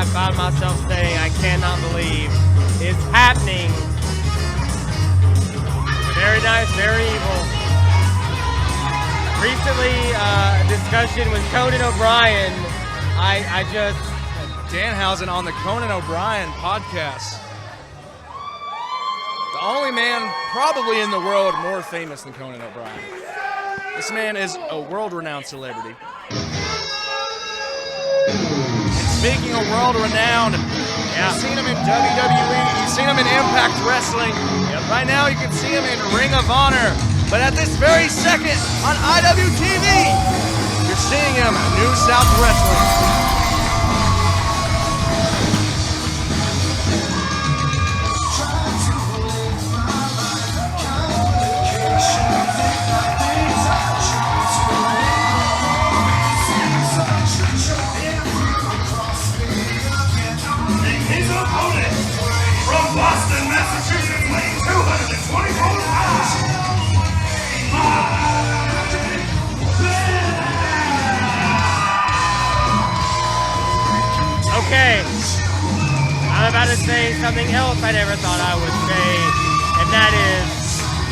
I found myself saying I cannot believe is happening. Very nice, very evil. Recently, discussion with Conan O'Brien. I just... Danhausen on the Conan O'Brien podcast. The only man probably in the world more famous than Conan O'Brien. This man is a world-renowned celebrity. Speaking of world-renowned, you've seen him in WWE, you've seen him in Impact Wrestling. Right now you can see him in Ring of Honor. But at this very second on IWTV, you're seeing him in New South Wrestling. Boston, Massachusetts, weighing 224 pounds. Okay, I'm about to say something else I never thought I would say, and that is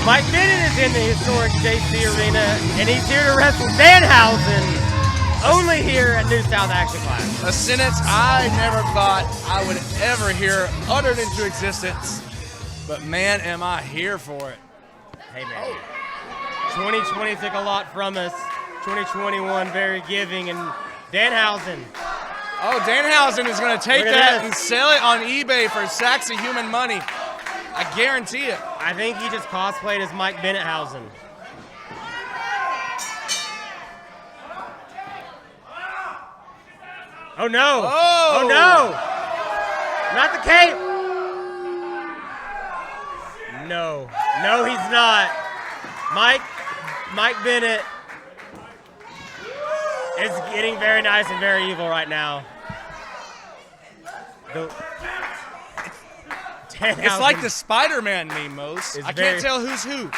Mike Bennett is in the historic JC Arena, and he's here to wrestle Danhausen, only here at New South Action Class. A sentence I never thought I would ever hear uttered into existence, but man, am I here for it. Hey man, 2020 took a lot from us. 2021 very giving, and Danhausen. Oh, Danhausen is going to take that and sell it on eBay for sacks of human money. I guarantee it. I think he just cosplayed as Mike Bennetthausen. Oh no! Oh, oh no! Not the cape! No. No, he's not. Mike Bennett is getting very nice and very evil right now. It's like the Spider-Man meme, Mose. I can't tell who's who.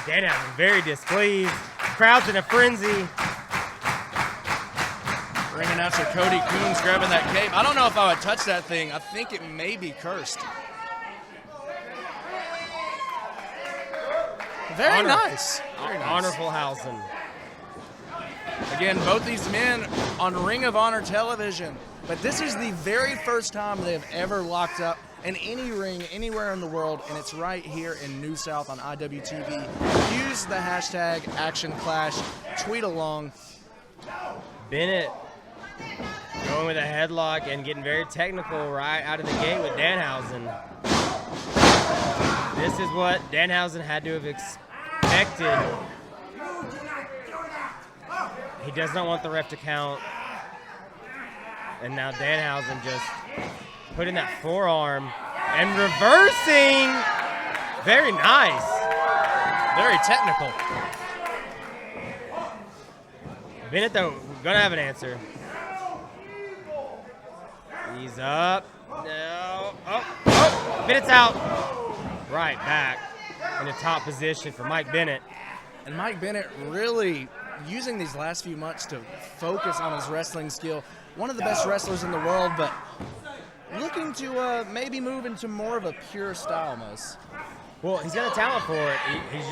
Danhausen very displeased. Crowd's in a frenzy. Ring announcer Cody Coons grabbing that cape. I don't know if I would touch that thing. I think it may be cursed. Very nice. Very nice. Honorful Hausen. Again, both these men on Ring of Honor television. But this is the very first time they have ever locked up in any ring anywhere in the world, and it's right here in New South on IWTV. Use the hashtag ActionClash. Tweet along. Bennett going with a headlock and getting very technical right out of the gate with Danhausen. This is what Danhausen had to have expected. He does not want the ref to count. And now Danhausen just putting that forearm and reversing. Very nice. Very technical. Bennett, though, gonna have an answer. He's up. No. Oh. Bennett's out. Right back in the top position for Mike Bennett. And Mike Bennett really using these last few months to focus on his wrestling skill. One of the best wrestlers in the world, but looking to maybe move into more of a pure style, Mose. Well, he's got a talent for it. He's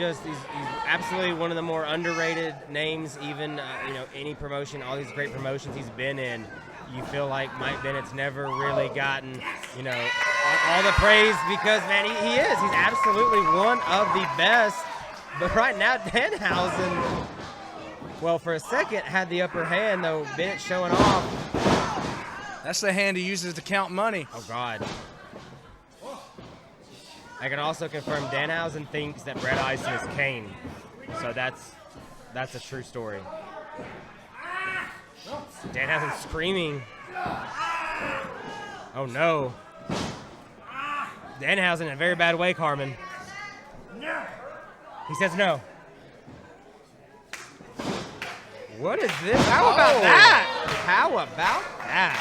absolutely one of the more underrated names, even any promotion, all these great promotions he's been in. You feel like Mike Bennett's never really gotten, all the praise because, man, he is. He's absolutely one of the best. But right now, Danhausen, well, for a second, had the upper hand, though. Bennett showing off. That's the hand he uses to count money. Oh, God. I can also confirm Danhausen thinks that Brett Eisen is Kane. So that's a true story. Danhausen screaming. Oh, no. Danhausen in a very bad way, Carmen. He says no. What is this? How about that? How about that?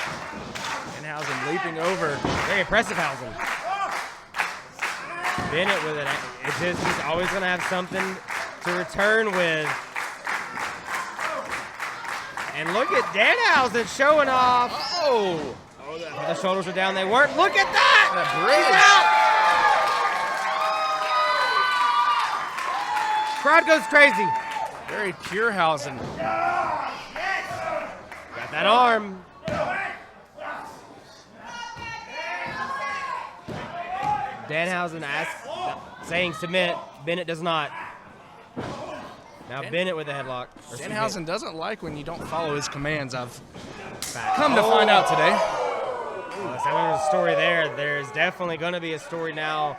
Danhausen leaping over. Very impressive, Hausen. Bennett with it. It's just he's always going to have something to return with. And look at Danhausen showing off. Oh, The shoulders are down. They weren't. Look at that! That bridge. Crowd goes crazy. Very Purehausen. Got that arm. Danhausen saying submit. Bennett does not. Now Bennett with a headlock. Danhausen doesn't like when you don't follow his commands. I've come to find out today. Well, so there was a story there. There's definitely going to be a story now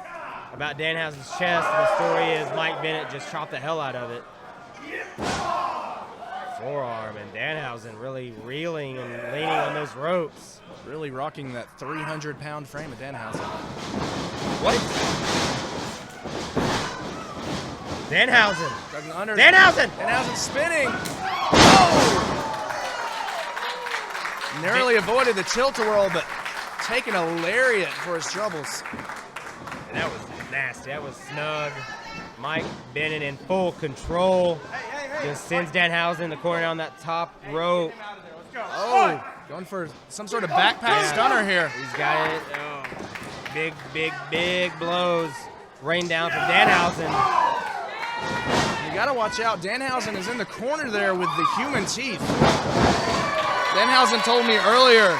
about Danhausen's chest. The story is Mike Bennett just chopped the hell out of it. Forearm, and Danhausen really reeling and leaning on those ropes. Really rocking that 300-pound frame of Danhausen. What? Danhausen. Danhausen! Danhausen spinning. Oh! Narrowly avoided the tilt-a-whirl, but taking a lariat for his troubles. And that was nasty. That was snug. Mike Bennett in full control. Just sends Danhausen in the corner on that top rope. Oh, going for some sort of backpack stunner here. He's got it. Oh. Big blows rain down from Danhausen. You got to watch out. Danhausen is in the corner there with the human teeth. Danhausen told me earlier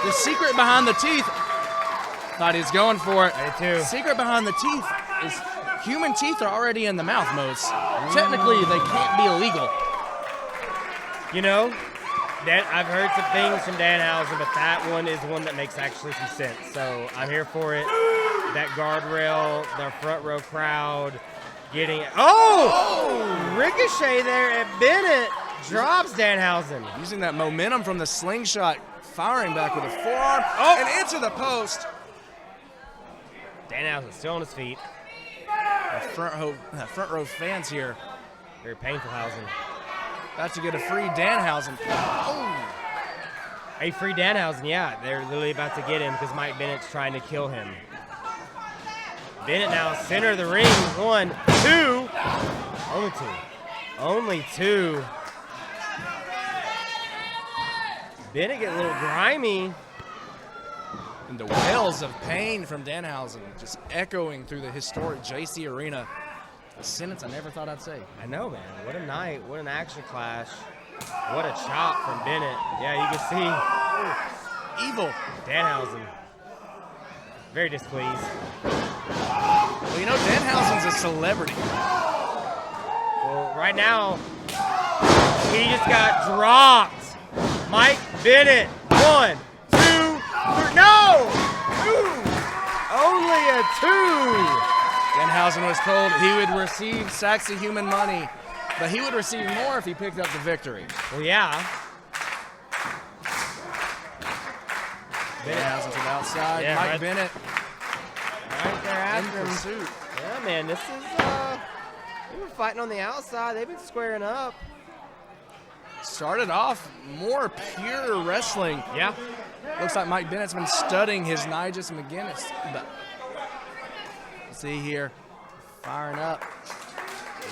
the secret behind the teeth. Thought he was going for it. I did too. Secret behind the teeth is human teeth are already in the mouth, Mose. Technically, they can't be illegal. You know, I've heard some things from Danhausen, but that one is one that makes actually some sense. So I'm here for it. That guardrail, the front row crowd getting it. Oh! Ricochet there at Bennett drops Danhausen. Using that momentum from the slingshot, firing back with a forearm and into the post. Danhausen still on his feet. Front row fans here. Very painful Hausen. About to get a free Danhausen. Oh! A free Danhausen, yeah. They're literally about to get him because Mike Bennett's trying to kill him. Bennett now center of the ring. 1, 2. Only 2. Only 2. Bennett get a little grimy. And the wails of pain from Danhausen just echoing through the historic JC Arena. A sentence I never thought I'd say. I know, man. What a night. What an action clash. What a chop from Bennett. Yeah, you can see. Evil. Danhausen. Very displeased. Well, you know, Danhausen's a celebrity. Well, right now, he just got dropped. Mike Bennett. 1, 2, 3. No! 2. Only a 2. Danhausen was told he would receive sacks of human money, but he would receive more if he picked up the victory. Well, yeah. Danhausen to the outside. Yeah, Mike right. Bennett Right there in after him. pursuit. Yeah, man, this is, they've been fighting on the outside. They've been squaring up. Started off more pure wrestling. Yeah. Looks like Mike Bennett's been studying his Nigel McGuinness. But see here, firing up.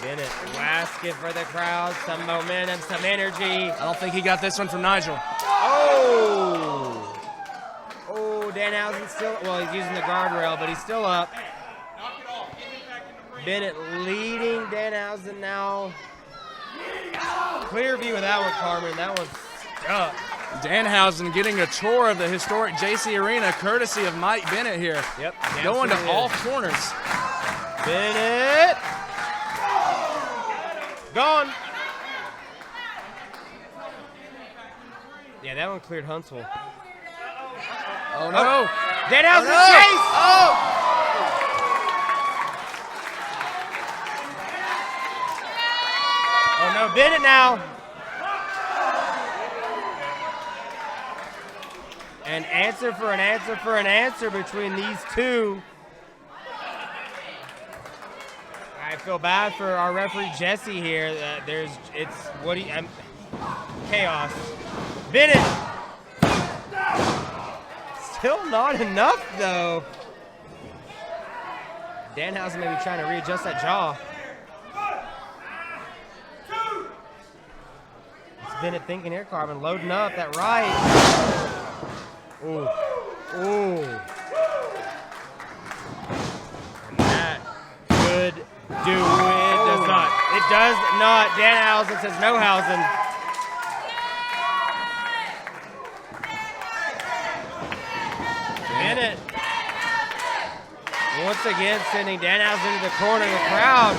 Bennett asking for the crowd, some momentum, some energy. I don't think he got this one from Nigel. Oh! Oh, Danhausen still, well, he's using the guardrail, but he's still up. Bennett leading Danhausen now. Clear view of that one, Carmen. That one's up. Danhausen getting a tour of the historic JC Arena, courtesy of Mike Bennett here. Yep. Going to absolutely all is. corners. Bennett. Gone. Yeah, that one cleared Huntsville. Oh, no. Danhausen Oh, no. chase. Oh! Oh, no, Bennett now. An answer for an answer for an answer between these two. I feel bad for our referee Jesse here. Chaos. Bennett. Still not enough though. Danhausen may be trying to readjust that jaw. It's Bennett thinking here, Carmen, loading up that right. Ooh. Ooh. And that could do it. Does not. It does not. Danhausen says no Hausen. Bennett once again sending Danhausen into the corner of the crowd.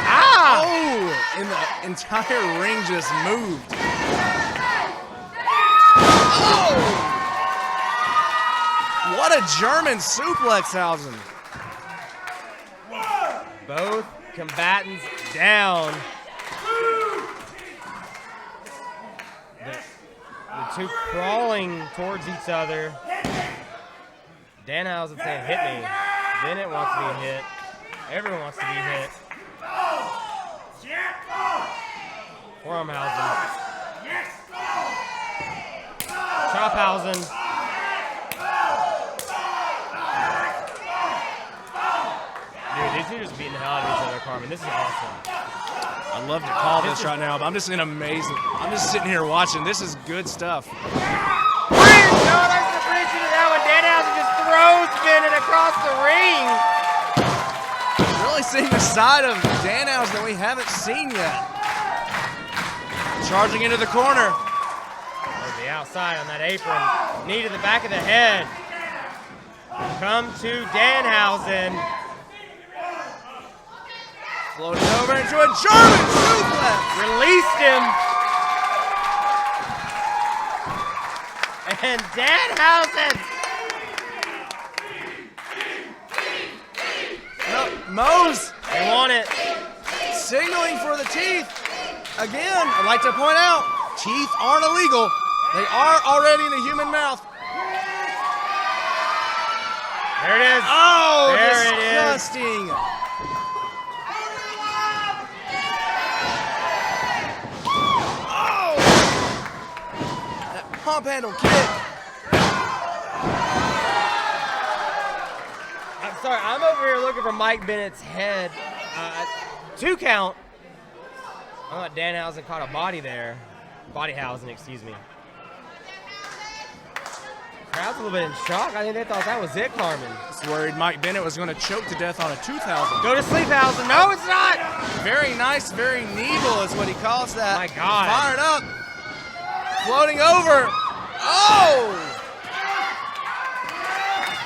Ah! Oh! And the entire ring just moved. Oh! What a German suplex, Hausen. Both combatants down. The two crawling towards each other. Danhausen saying, hit me. Bennett wants to be hit. Everyone wants to be hit. Forearmhausen. Chophausen. Dude, these two are just beating the hell out of each other, Carmen. This is awesome. I'd love to call this right now, but I'm just in amazement. I'm just sitting here watching. This is good stuff. Bridge! No, that's the bridge into that one. Danhausen just throws Bennett across the ring. Really seeing the side of Danhausen that we haven't seen yet. Charging into the corner. Over the outside on that apron. Knee to the back of the head. Come to Danhausen. Floating over into a German suplex. Released him. And Danhausen. No, Mose. They want it. Signaling for the teeth. Again, I'd like to point out, teeth aren't illegal. They are already in a human mouth. There it is. Oh, there it is. disgusting. Oh! That pump handle kick. I'm sorry, I'm over here looking for Mike Bennett's head. 2 count. I thought Danhausen caught a body there. Bodyhausen, excuse me. Crowd's a little bit in shock. I think they thought that was it, Carmen. Just worried Mike Bennett was going to choke to death on a tooth Hausen. Go to sleep, Hausen. No, it's not. Very nice, very needle is what he calls that. My God. Fired up. Floating over. Oh!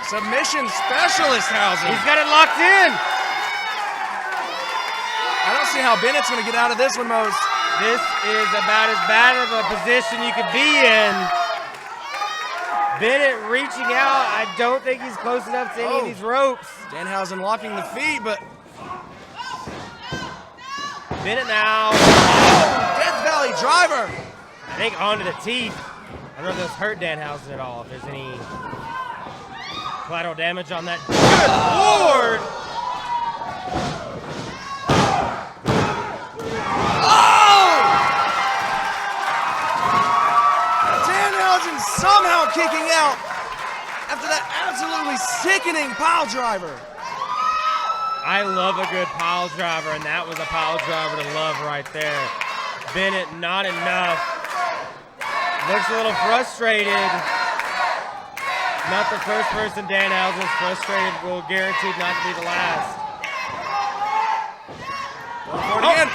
Submission specialist Hausen. He's got it locked in. I don't see how Bennett's going to get out of this one, Mose. This is about as bad of a position you could be in. Bennett reaching out. I don't think he's close enough to any of these ropes. Danhausen locking the feet, but Bennett now. Death Valley driver. I think onto the teeth. I don't know if this hurt Danhausen at all. If there's any collateral damage on that. Good Lord! Danhausen somehow kicking out after that absolutely sickening pile driver. I love a good pile driver, and that was a pile driver to love right there. Bennett, not enough. Looks a little frustrated. Not the first person Danhausen's frustrated, will guaranteed not to be the last. Again.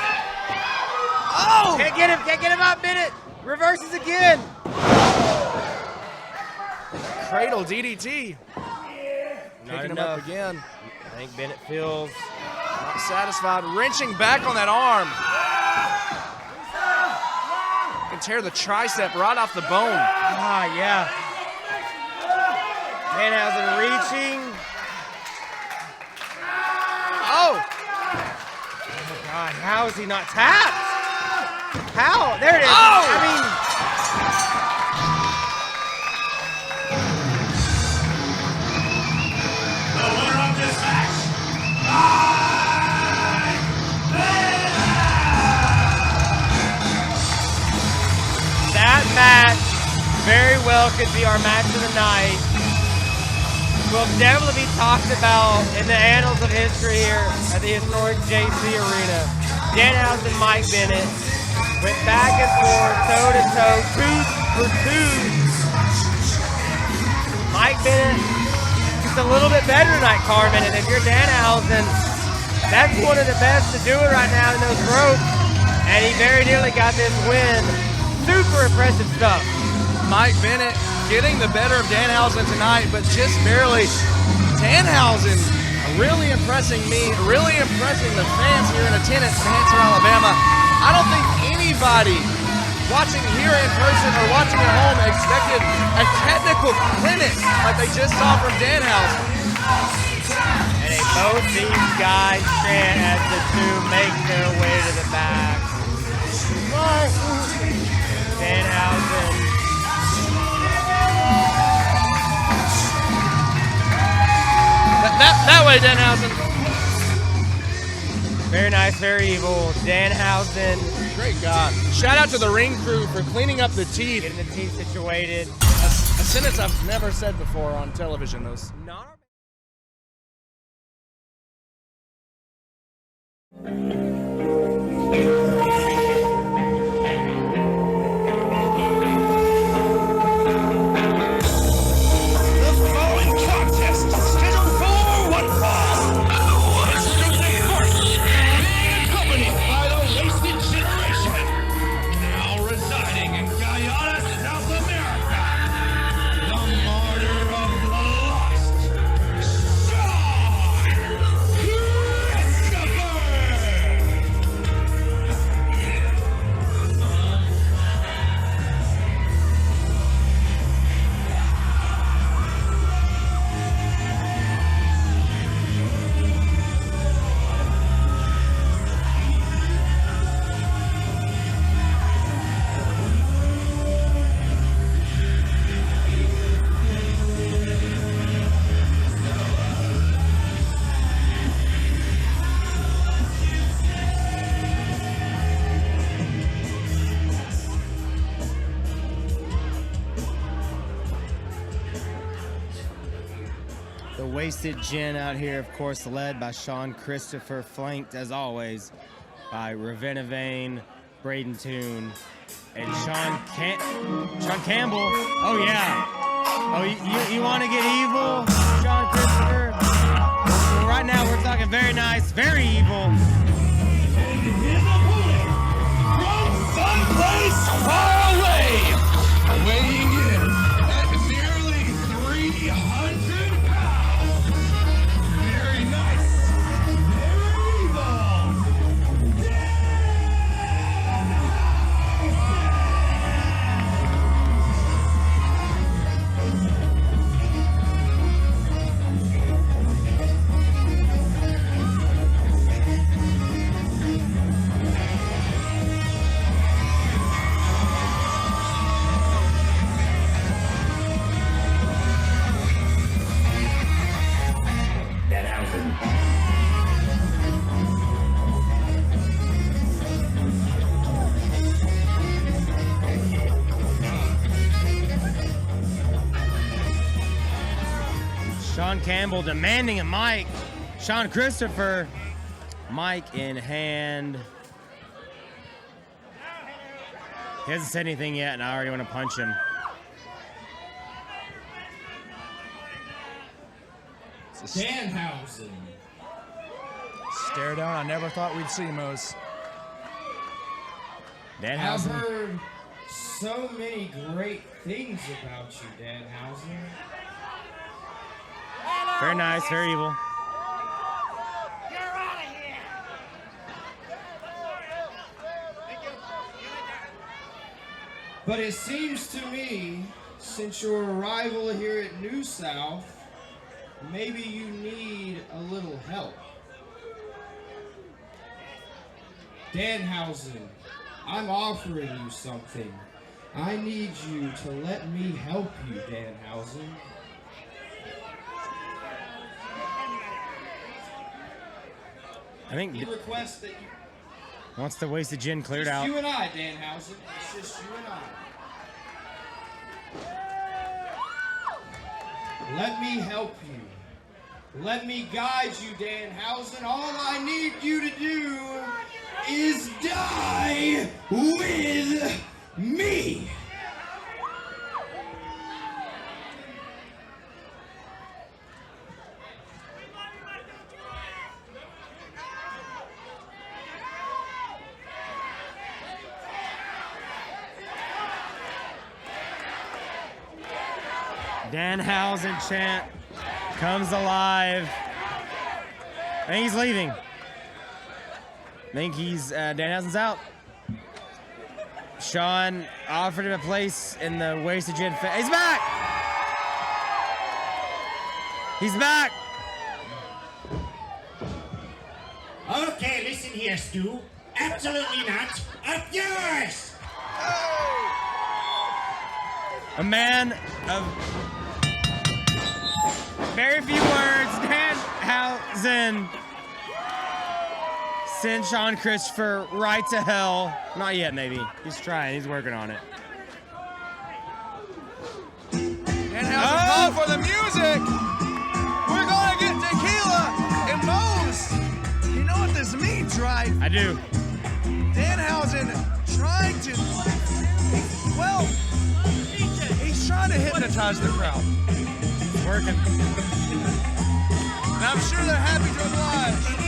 Oh! Can't get him up, Bennett. Reverses again. Cradle DDT. Not Picking him enough. up again. I think Bennett feels Not satisfied. Wrenching back on that arm. Can tear the tricep right off the bone. Ah, yeah. Danhausen reaching. Oh! Oh, God, how is he not tapped? How? There it is. Oh! I mean, The winner of this match, that match very well could be our match of the night. Will definitely be talked about in the annals of history here at the historic JC Arena. Danhausen and Mike Bennett went back and forth, toe to toe, tooth for tooth. Bennett just a little bit better tonight, Carmen. And if you're Danhausen, that's one of the best to do it right now in those ropes. And he very nearly got this win. Super impressive stuff. Mike Bennett getting the better of Danhausen tonight, but just barely. Danhausen really impressing me, really impressing the fans here in attendance in Hanson, Alabama. I don't think anybody watching here in person or watching at home expected a technical clinic like they just saw from Danhausen. And both these guys chant as the two make their way to the back. Danhausen. That way, Danhausen. Very nice, very evil. Danhausen. Great God. Shout out to the ring crew for cleaning up the teeth. Getting the teeth situated. A sentence I've never said before on television. Those. The Wasted Gin out here, of course, led by Sean Christopher, flanked, as always, by Ravenna Vane, Braden Toon, and Sean Campbell. Oh, yeah. Oh, you want to get evil, Sean Christopher? Well, right now, we're talking very nice, very evil. From someplace far away, weighing in at nearly 300 pounds. Very nice, very evil. Sean Campbell demanding a mic. Sean Christopher, mic in hand. He hasn't said anything yet, and I already want to punch him. Danhausen. Stare down. I never thought we'd see Mose. I've Danhausen. heard so many great things about you, Danhausen. Very nice, very evil. But it seems to me, since your arrival here at New South, maybe you need a little help. Danhausen, I'm offering you something. I need you to let me help you, Danhausen. I think He requests that you... once the Wasted Gin cleared Just out. you and I, Danhausen. It's just you and I. Let me help you. Let me guide you, Danhausen. All I need you to do is die with me. Danhausen chant comes alive. I think he's leaving. I think Danhausen's out. Sean offered him a place in the Wasted Gin. He's back! He's back! Okay, listen here, Stu. Absolutely not. Up yours! A man of very few words, Danhausen send Sean Christopher right to hell. Not yet, maybe. He's trying. He's working on it. Danhausen called for the music. We're going to get tequila and Moe's. You know what this means, right? I do. Danhausen trying to, well, he's trying to hypnotize the crowd. It's working. And I'm sure they're happy to oblige.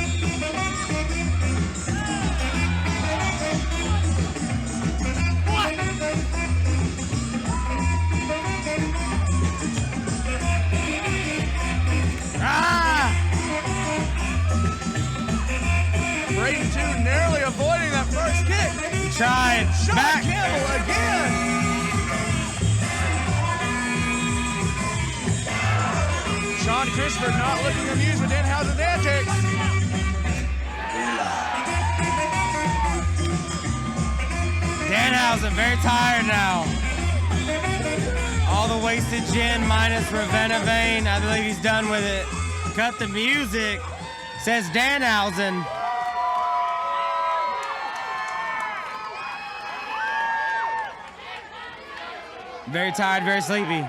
Braden, too, narrowly avoiding that first kick. Tried. Sean Back. Campbell again. Sean Christopher not looking amused with Danhausen's antics. Danhausen very tired now. All the wasted gin minus Ravenna Vein. I believe he's done with it. Cut the music, says Danhausen. Very tired, very sleepy.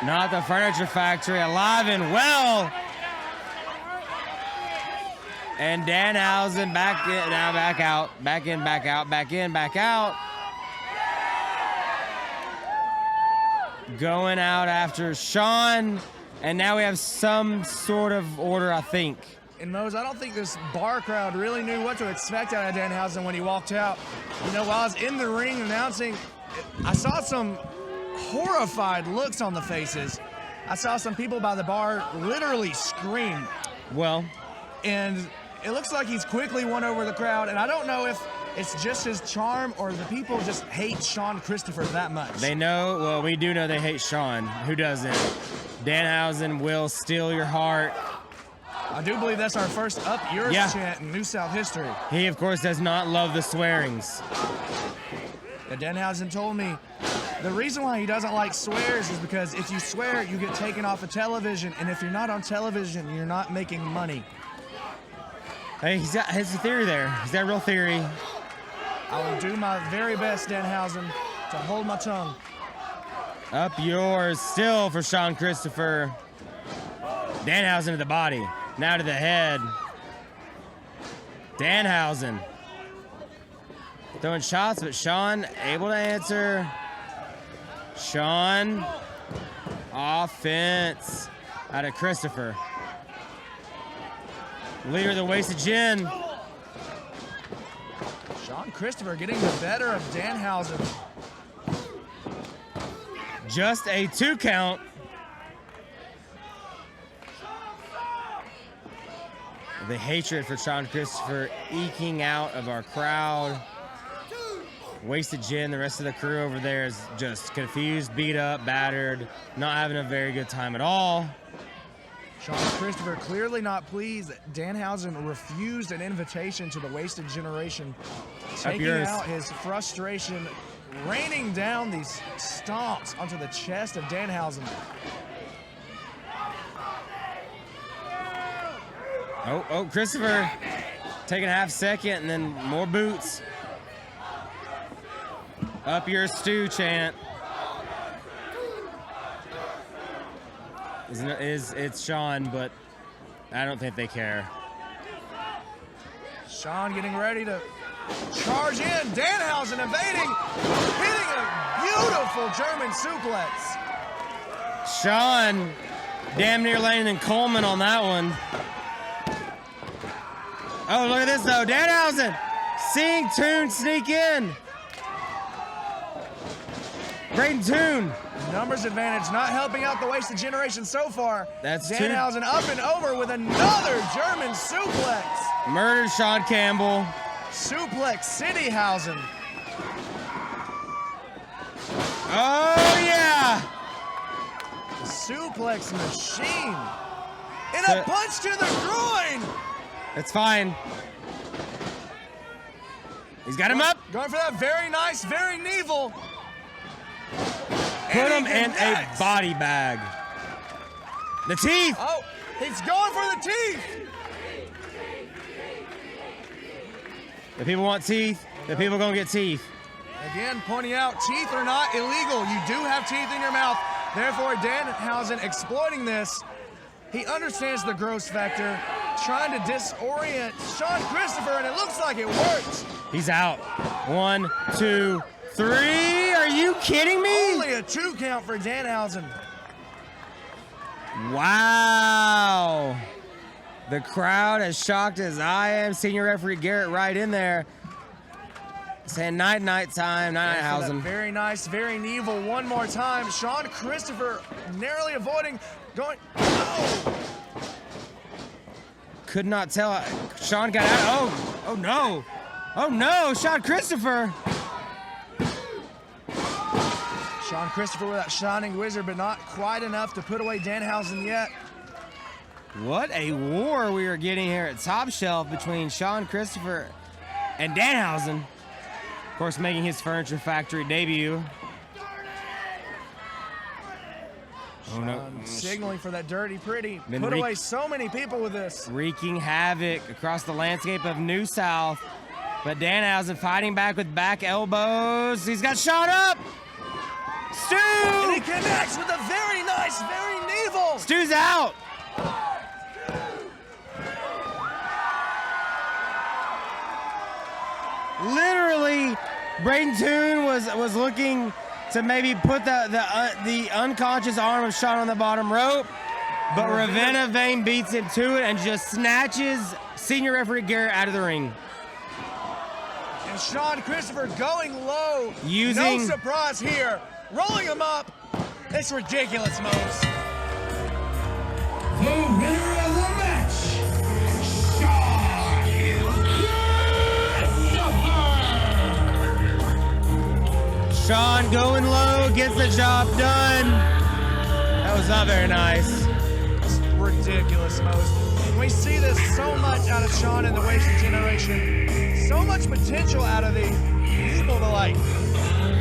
Not the Furniture Factory, alive and well. And Danhausen back in, now back out, back in, back out, back in, back out. Going out after Sean, and now we have some sort of order, I think. And Mose, I don't think this bar crowd really knew what to expect out of Danhausen when he walked out. You know, while I was in the ring announcing, I saw some horrified looks on the faces. I saw some people by the bar literally scream. Well, And it looks like he's quickly won over the crowd, and I don't know if it's just his charm or the people just hate Sean Christopher that much. they know, well, we do know they hate Sean. Who doesn't? Danhausen will steal your heart. I do believe that's our first Up Yours Yeah. chant in New South history. He, of course, does not love the swearings. And Danhausen told me the reason why he doesn't like swears is because if you swear, you get taken off of television, and if you're not on television, you're not making money. Hey, he's got his theory there. He's got a real theory. I will do my very best, Danhausen, to hold my tongue. Up yours still for Sean Christopher. Danhausen to the body. Now to the head. Danhausen throwing shots, but Sean able to answer. Sean offense out of Christopher. Leader of the Wasted Gin. Sean Christopher getting the better of Danhausen. Just a 2 count. The hatred for Sean Christopher eking out of our crowd. Wasted Gin, the rest of the crew over there is just confused, beat up, battered, not having a very good time at all. Sean Christopher clearly not pleased that Danhausen refused an invitation to the Wasted Generation, taking yours. out his frustration, raining down these stomps onto the chest of Danhausen. Oh, Christopher taking a half second and then more boots. Up your stew chant. It's Sean, but I don't think they care. Sean getting ready to charge in. Danhausen evading, hitting a beautiful German suplex. Sean damn near landing Coleman on that one. Oh, look at this though. Danhausen seeing Toon sneak in. Braden Toon. Numbers advantage not helping out the Wasted Generation so far. That's two. Danhausen up and over with another German suplex. Murdered Sean Campbell. Suplex Cityhausen. Oh, yeah. The suplex machine. And So- a punch to the groin. It's fine. He's got him up. Going for that very nice, very Neville. Put him And he in a connects. body bag. The teeth. Oh, he's going for the teeth. The people want teeth. The people gonna get teeth. Again, pointing out, teeth are not illegal. You do have teeth in your mouth. Therefore, Danhausen exploiting this. He understands the gross factor, trying to disorient Sean Christopher, and it looks like it works. He's out. 1, 2, 3. Are you kidding me? Only a 2 count for Danhausen. Wow. The crowd as shocked as I am. Senior referee Garrett right in there. Saying night time, night For that Hausen. very nice, very Neville one more time. Sean Christopher narrowly avoiding going. Oh! Could not tell. Sean got out. Oh no. Oh no, Sean Christopher. Sean Christopher with that shining wizard, but not quite enough to put away Danhausen yet. What a war we are getting here at Top Shelf between Sean Christopher and Danhausen. Of course, making his Furniture Factory debut. Oh no. Signaling for that dirty pretty. Been Put away so many people with this. Wreaking havoc across the landscape of New South. But Danhausen fighting back with back elbows. He's got shot up. Stu! And he connects with a very nice, very Neville. Stu's out. Literally, Braden Toon was looking to maybe put the unconscious arm of Sean on the bottom rope, but Ravenna Vane beats him to it and just snatches senior referee Garrett out of the ring. And Sean Christopher going low. Using- No surprise here. Rolling him up. It's ridiculous, Mose. The winner of the match, Sean Christopher. Sean going low, gets the job done. That was not very nice. It's ridiculous, Mose. We see this so much out of Sean in the Wasted Generation. So much potential out of these people to like.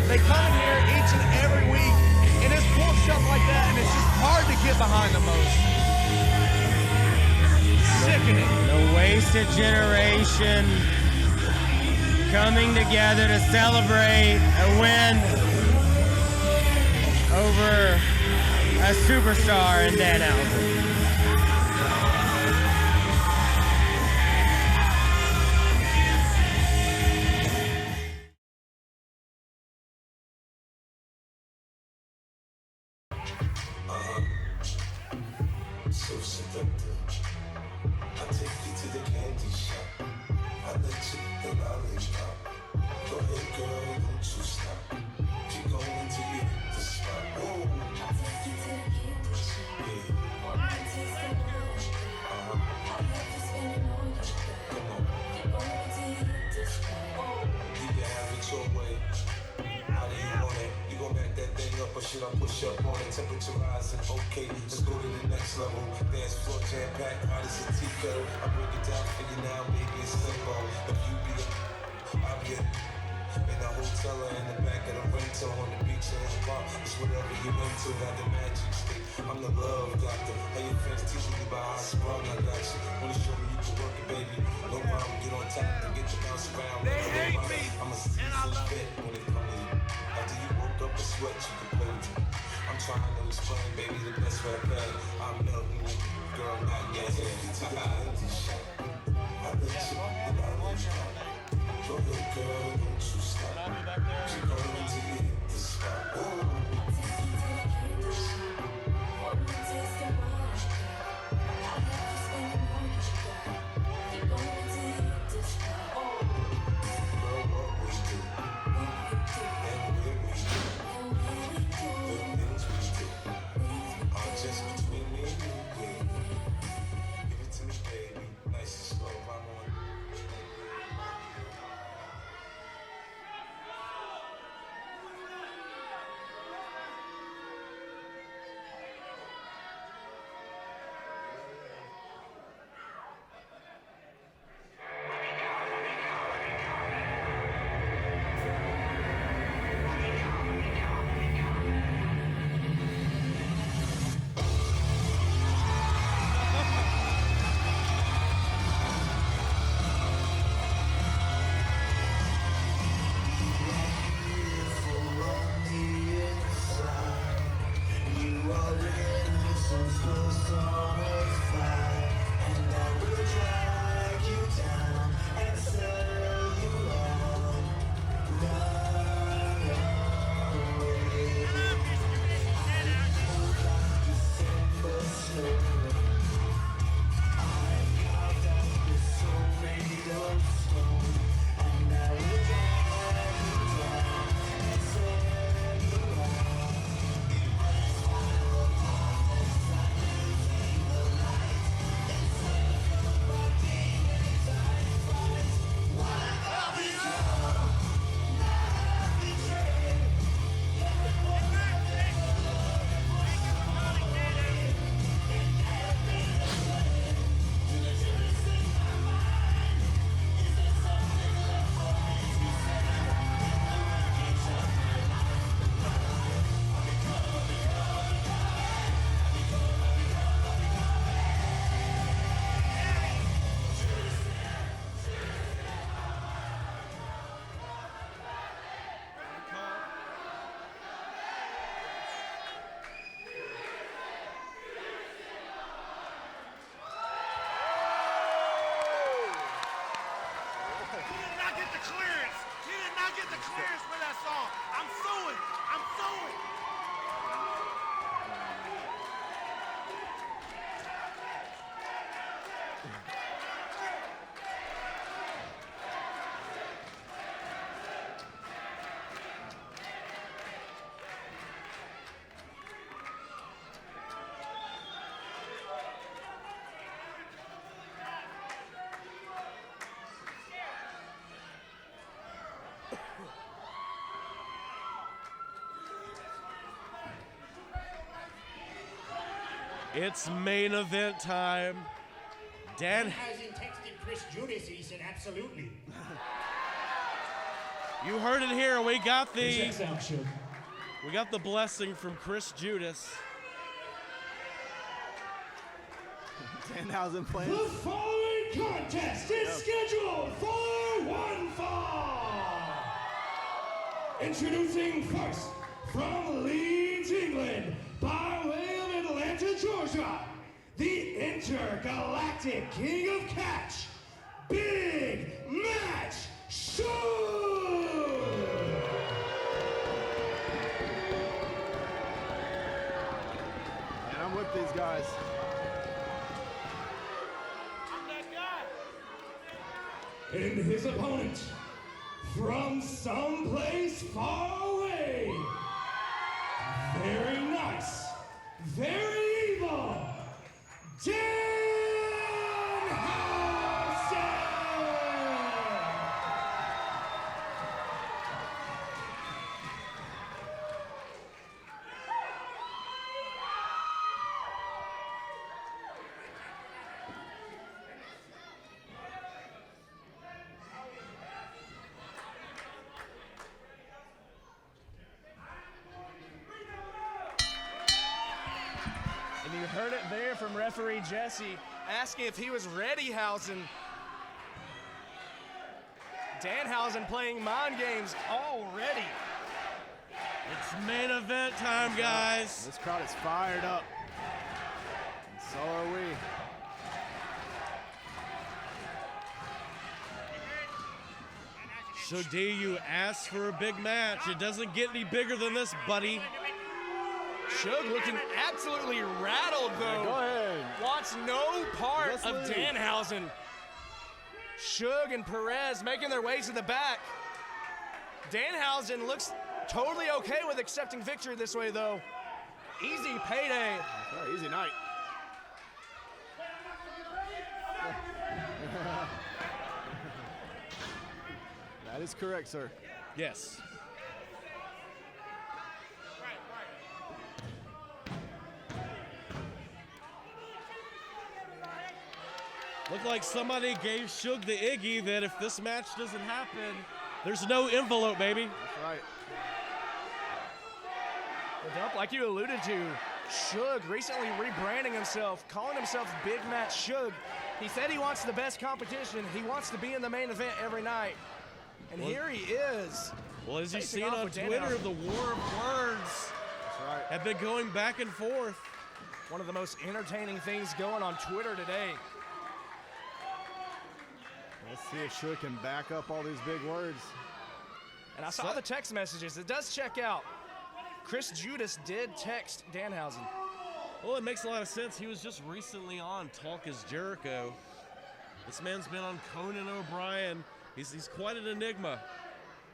They come in here each and every week and just pull stuff like that, and it's just hard to get behind the most. Sickening. The Wasted Generation coming together to celebrate a win over a superstar in Danhausen. So seductive. I take you to the candy shop. I let you the lollipop. Go ahead, girl, don't you stop. Keep going till you hit the spot. Whoa. Come on. You can have it your way. How do you want it? You gon' back that thing up or should I push up on it? Temperature rising, okay, let's go to the next level. Dance floor jam packed, hot as a tea kettle. I break it down for you now, baby, it's simple. If you be I'll be in the hotel or in the back of the rental, on the beach or in the bar. It's whatever you into, got the magic stick. I'm the love doctor. How your friends teaching you about how I sprung, I got you. Wanna show me you can work it, baby. No problem, get on top and get your bounce around. They hate me, I'm a seasoned vet when it comes to you. After you woke up and sweat, you can play with me. I'm trying to explain, baby, the best way I can. I'm melting you, girl, not yet. To the empty shop. I let you the lollipop. Go ahead, girl, don't you stop. Keep going till you hit the spot. Ooh. Girl, what we do, and where we do. It's main event time. Danhausen texted Chris Judas. He said, absolutely. You heard it here. We got the Action. blessing from Chris Judas. Danhausen playing. The following contest is scheduled for one fall. Introducing first, from Leeds, England, by way of Atlanta, Georgia, the intergalactic king of catch, Big Match Show. And I'm with these guys. And his opponent, from someplace far away, very nice, very evil, And you heard it there from referee Jesse asking if he was ready, Hausen. Danhausen playing mind games already. It's main event time, guys. This crowd is fired up. And so are we. So D, you asked for a big match. It doesn't get any bigger than this, buddy. Shug looking absolutely rattled, though. Go ahead. Wants no part Let's of leave. Danhausen. Shug and Perez making their way to the back. Danhausen looks totally okay with accepting victory this way, though. Easy payday. Oh, easy night. That is correct, sir. Yes. Looked like somebody gave Shug the Iggy that if this match doesn't happen, there's no envelope, baby. That's right. Well, Dump, like you alluded to, Shug recently rebranding himself, calling himself Big Match Shug. He said he wants the best competition. He wants to be in the main event every night. And here he is. Well, as you've Facing seen off on with Twitter, Danhausen. the war of words That's right. have been going back and forth. One of the most entertaining things going on Twitter today. Let's see if Shug can back up all these big words. And I saw the text messages. It does check out. Chris Judas did text Danhausen. Well, it makes a lot of sense. He was just recently on Talk is Jericho. This man's been on Conan O'Brien. He's quite an enigma.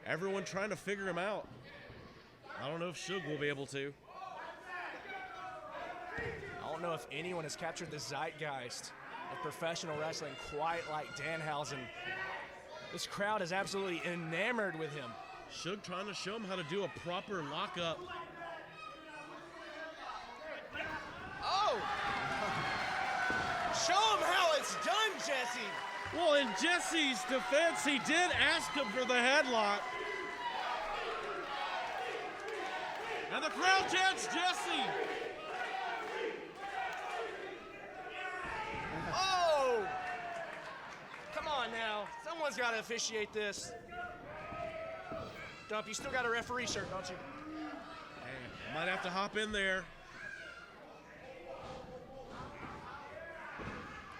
Everyone trying to figure him out. I don't know if Shug will be able to. I don't know if anyone has captured the zeitgeist of professional wrestling quite like Danhausen. This crowd is absolutely enamored with him. Shug trying to show him how to do a proper lockup. Oh! Show him how it's done, Jesse! Well, in Jesse's defense, he did ask him for the headlock. And the crowd chants Jesse. Oh! Come on now. Someone's got to officiate this. Dump, you still got a referee shirt, don't you? Hey, might have to hop in there.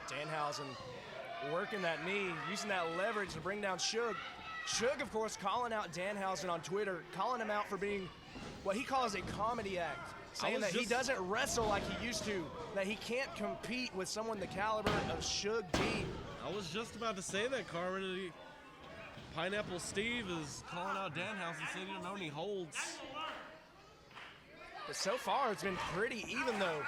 Danhausen working that knee, using that leverage to bring down Shug. Shug, of course, calling out Danhausen on Twitter, calling him out for being what he calls a comedy act, saying that he doesn't wrestle like he used to, that he can't compete with someone the caliber of Shug D. I was just about to say that, Carmen. Pineapple Steve is calling out Danhausen, saying he don't know any holds. But so far, it's been pretty even, though.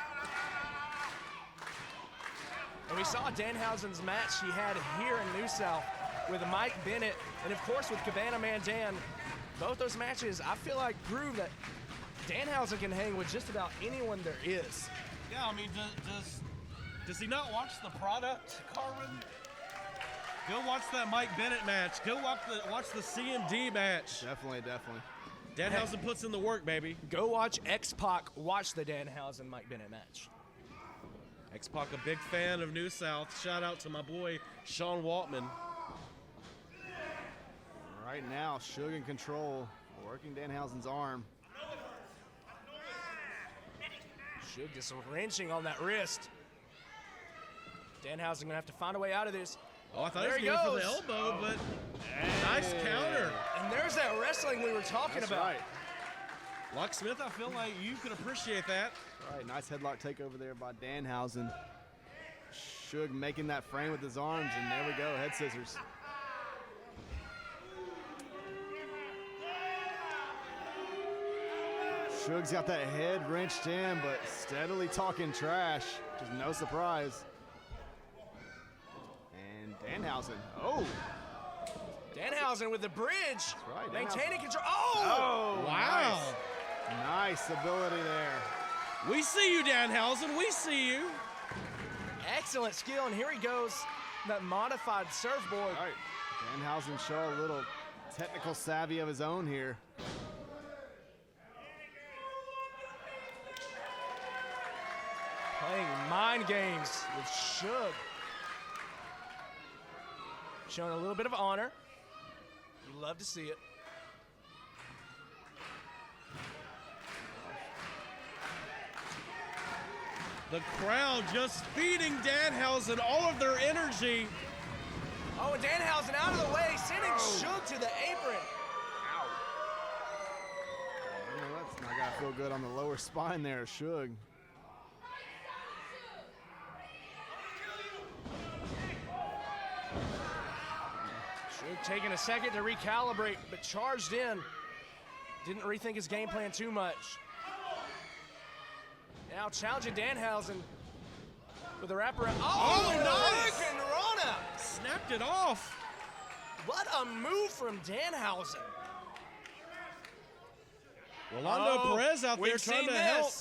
And we saw Danhausen's match he had here in New South with Mike Bennett, and of course with Cabana Man Dan. Both those matches, I feel like, prove that Danhausen can hang with just about anyone there is. Yeah, I mean, does he not watch the product, Carmen? Go watch that Mike Bennett match. Go watch the CMD match. Definitely. Danhausen puts in the work, baby. Go watch X-Pac watch the Danhausen Mike Bennett match. X-Pac, a big fan of New South. Shout out to my boy, Sean Waltman. Right now, Suge in control, working Danhausen's arm. Suge just wrenching on that wrist. Danhausen gonna have to find a way out of this. Oh, I thought There he he was going for goes. the elbow, but nice counter. And there's that wrestling we were talking That's about. right. Locksmith, I feel like you could appreciate that. All right, nice headlock takeover there by Danhausen. Suge making that frame with his arms, and there we go, head scissors. Suge's got that head wrenched in, but steadily talking trash. Just no surprise. And Danhausen, oh! Danhausen with the bridge. That's right, Maintaining Danhausen. control. Oh! Wow. Nice ability there. We see you, Danhausen. We see you. Excellent skill, and here he goes. That modified surfboard. All right, Danhausen show a little technical savvy of his own here. Playing mind games with Suge. Showing a little bit of honor. You love to see it. The crowd just feeding Danhausen all of their energy. Oh, and Danhausen out of the way, sending Suge to the apron. You know, that's not gotta feel good on the lower spine there, Suge. Suge taking a second to recalibrate, but charged in. Didn't rethink his game plan too much. Now challenging Danhausen with a wraparound. Oh, nice! Hurricane Rana! Snapped it off. What a move from Danhausen. Rolando Perez out there We've trying seen to this. help.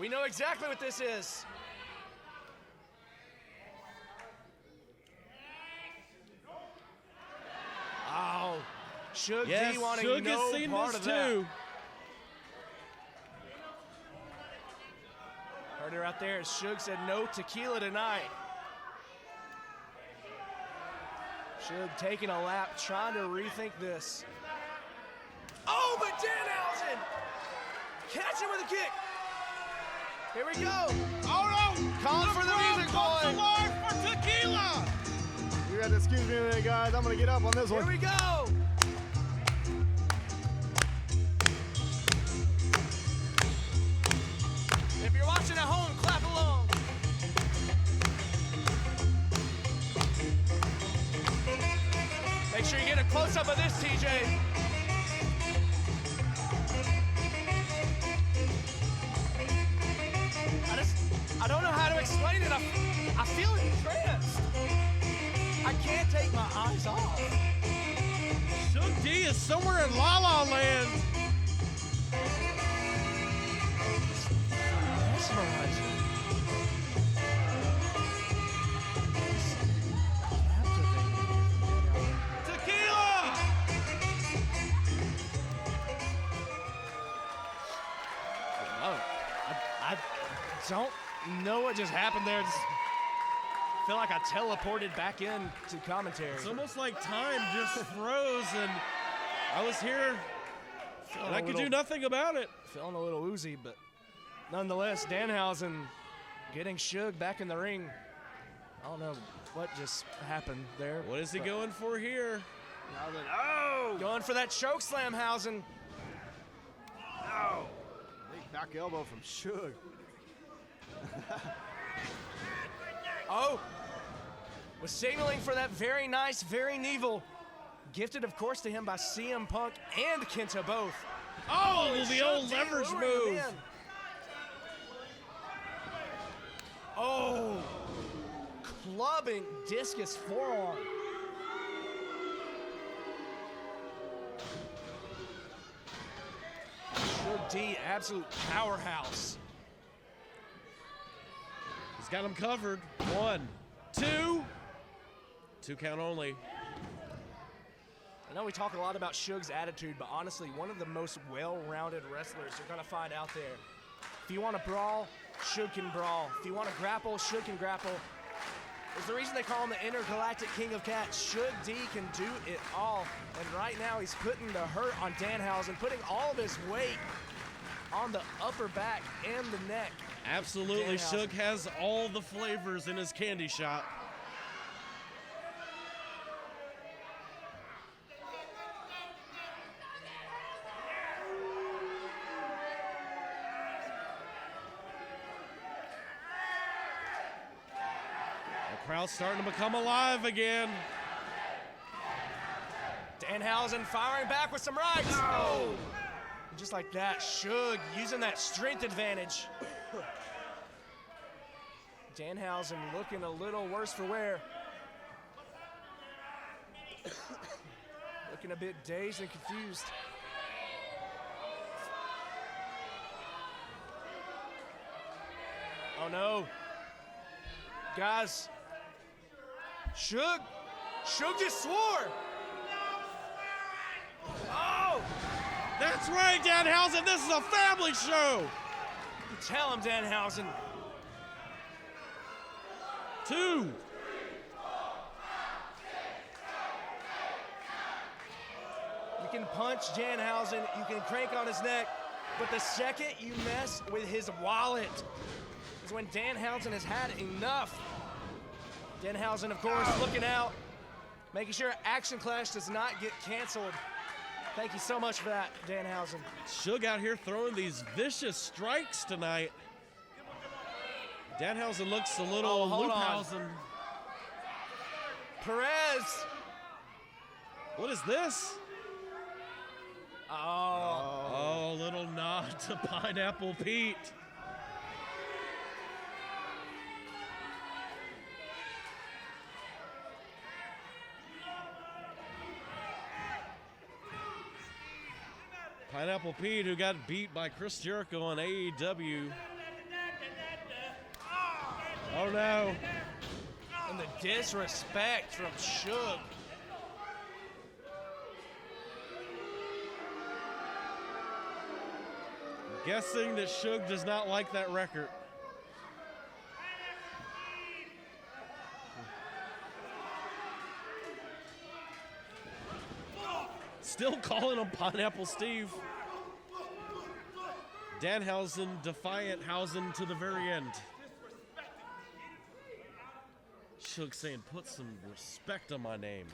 We know exactly what this is. Oh, Suge Yes, D wanting Suge no has seen part this of that. too. Heard her out there. Suge said no tequila tonight. Suge taking a lap, trying to rethink this. Oh, but Danhausen! Catch him with a kick. Here we go. Oh no! Calling for the music, boy. Alive for tequila! You got to excuse me a minute, guys. I'm gonna get up on this Here one. we go. If you're watching at home, clap along. Make sure you get a close-up of this, TJ. I don't know how to explain it. I feel entranced. I can't take my eyes off. Suge D is somewhere in La La Land. Mesmerizing. Tequila! I don't know what just happened there. Just feel like I teleported back in to commentary. It's almost like time just froze, and I was here, and I could do nothing about it. Feeling a little woozy, but nonetheless, Danhausen getting Suge back in the ring. I don't know what just happened there. What is he but going for here? Oh! Going for that choke slam, Hausen. No! Big back elbow from Suge. Oh, was signaling for that very nice, very Neville. Gifted, of course, to him by CM Punk and Kenta both. Oh, the Suge old D leverage lowering him move. in. Oh, clubbing discus forearm. Suge D, absolute powerhouse. got him covered. 1, 2. 2 count only. I know we talk a lot about Suge's attitude, but honestly, one of the most well-rounded wrestlers you're going to find out there. If you want to brawl, Suge can brawl. If you want to grapple, Suge can grapple. There's the reason they call him the Intergalactic King of Cats. Suge D can do it all. And right now, he's putting the hurt on Danhausen, putting all of his weight on the upper back and the neck. Absolutely, Danhausen. Suge has all the flavors in his candy shop. The crowd's starting to become alive again. Danhausen firing back with some rights. Oh! Just like that, Suge using that strength advantage. Danhausen looking a little worse for wear. Looking a bit dazed and confused. Oh no. Guys, Suge just swore. Oh! That's right, Danhausen, this is a family show. You tell him, Danhausen. 2. You can punch Danhausen, you can crank on his neck, but the second you mess with his wallet is when Danhausen has had enough. Danhausen, of course, looking out, making sure Action Clash does not get canceled. Thank you so much for that, Danhausen. Suge out here throwing these vicious strikes tonight. Danhausen looks a little hold on. Loophausen. Perez. What is this? Oh. Oh, a little nod to Pineapple Pete. Pineapple Pete, who got beat by Chris Jericho on AEW. Oh no. And the disrespect from Suge. Guessing that Suge does not like that record. Still calling him Pineapple Steve. Danhausen, defiant Hausen to the very end. Suge saying, put some respect on my name.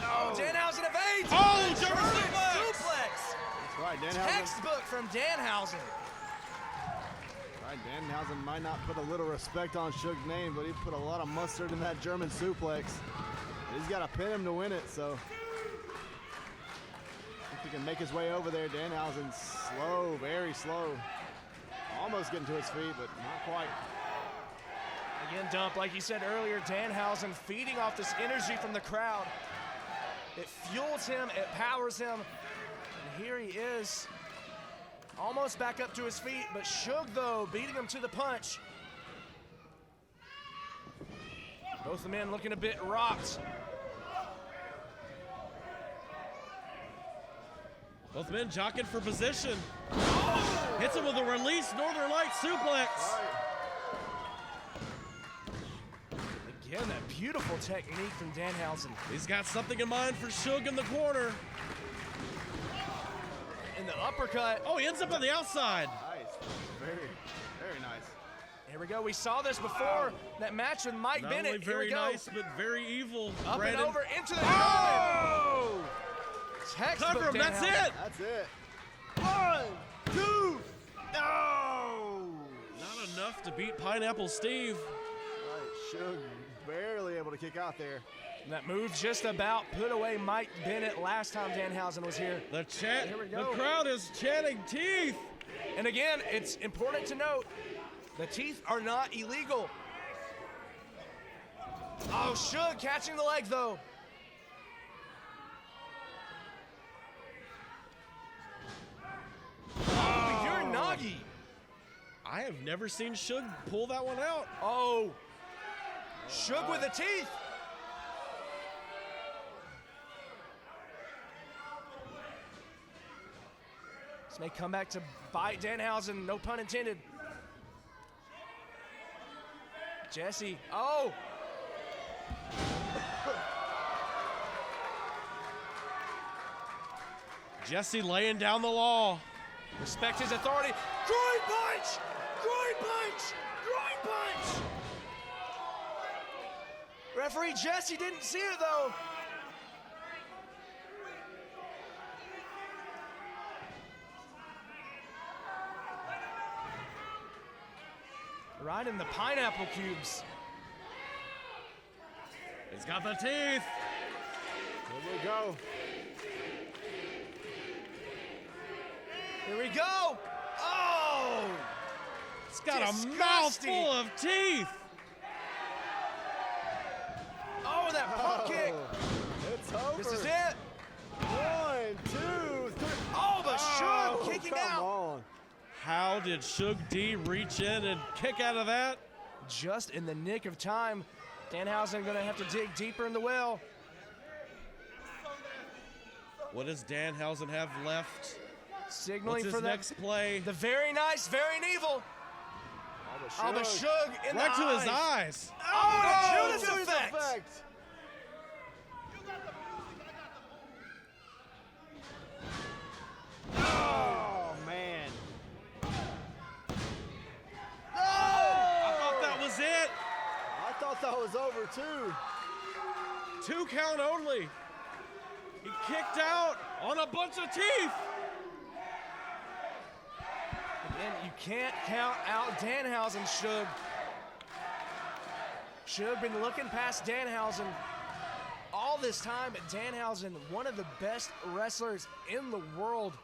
Oh, Danhausen evades! Oh, German suplex! suplex! That's right, Danhausen. Textbook from Danhausen. Right, Danhausen might not put a little respect on Suge's name, but he put a lot of mustard in that German suplex. He's got to pin him to win it, so if he can make his way over there. Danhausen's slow, very slow. Almost getting to his feet, but not quite. Again, Dump, like you said earlier, Danhausen feeding off this energy from the crowd. It fuels him, it powers him, and here he is, almost back up to his feet, but Suge, though, beating him to the punch. Both the men looking a bit rocked. Both men jockeying for position. Oh! Hits him with a release Northern Light suplex. Again, that beautiful technique from Danhausen. He's got something in mind for Suge in the corner. In the uppercut. Oh, he ends up on the outside. Nice. Very, very nice. Here we go. We saw this before. That match with Mike Not Bennett. only very Here we go. nice, but very evil. Up Brandon. and over into the Oh! Textbook Cover him, that's Danhausen. it. That's it. 1, 2, no! Not enough to beat Pineapple Steve. Right, Suge barely able to kick out there. And that move just about put away Mike Bennett last time Danhausen was here. The Here we go. crowd is chanting teeth. And again, it's important to note, the teeth are not illegal. Oh, Suge catching the leg though. Oh, you're Nagi. I have never seen Suge pull that one out. Oh, Suge with the teeth. This may come back to bite Danhausen, no pun intended. Jesse, oh! Jesse laying down the law. Respect his authority. Groin punch! Groin punch! Groin punch! Referee Jesse didn't see it though. Right in the pineapple cubes. He's got the teeth. Here we go. Here we go. Oh! It's got Disgusting. a mouthful of teeth. Oh, that pump kick. It's over. This is it. 1, 2, 3. Oh, but Suge kicking come out. on. How did Suge D reach in and kick out of that? Just in the nick of time. Danhausen gonna have to dig deeper in the well. What does Danhausen have left? Signaling What's his for next play? the very nice, very evil. Oh, but Suge in Right the to eyes. his eyes. Oh, the Judas Judas effect. effect. Oh, man. I thought that was it. I thought that was over, too. 2 count only. He kicked out on a bunch of teeth. Again, you can't count out Danhausen, Suge. Suge been looking past Danhausen all this time, but Danhausen, one of the best wrestlers in the world.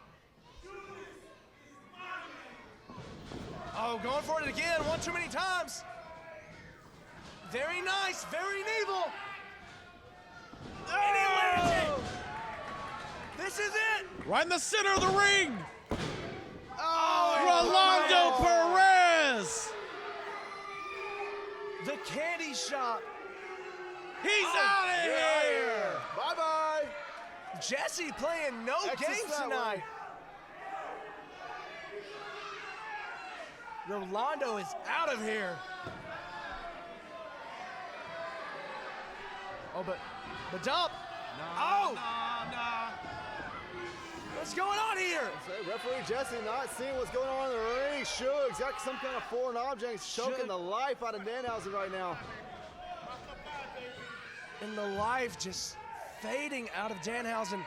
Oh, going for it again, one too many times. Very nice, very evil. And he lands it. This is it. Right in the center of the ring. Oh, Rolando Perez. the candy shop. He's out of here. Bye-bye. Jesse playing no Exit games that tonight. Rolando is out of here. Oh, but the dump. Oh! What's going on here? So referee Jesse not seeing what's going on in the ring. Suge's got some kind of foreign object choking the life out of Danhausen right now. And the life just fading out of Danhausen.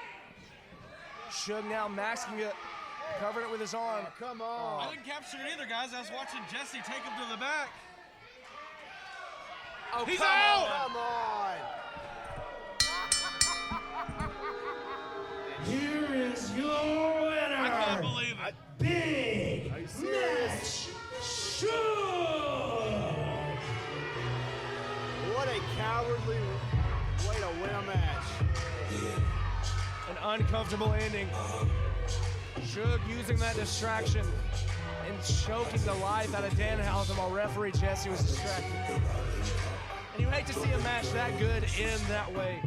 Suge now masking it, covering it with his arm. Come on. I didn't capture it either, guys. I was watching Jesse take him to the back. Oh, He's come out! on. Come on. Here is your winner. I can't believe it. Big Are you serious? Match Suge. What a cowardly way to win a match. An uncomfortable ending. Suge using that distraction and choking the life out of Danhausen while referee Jesse was distracted. And you hate to see a match that good end that way.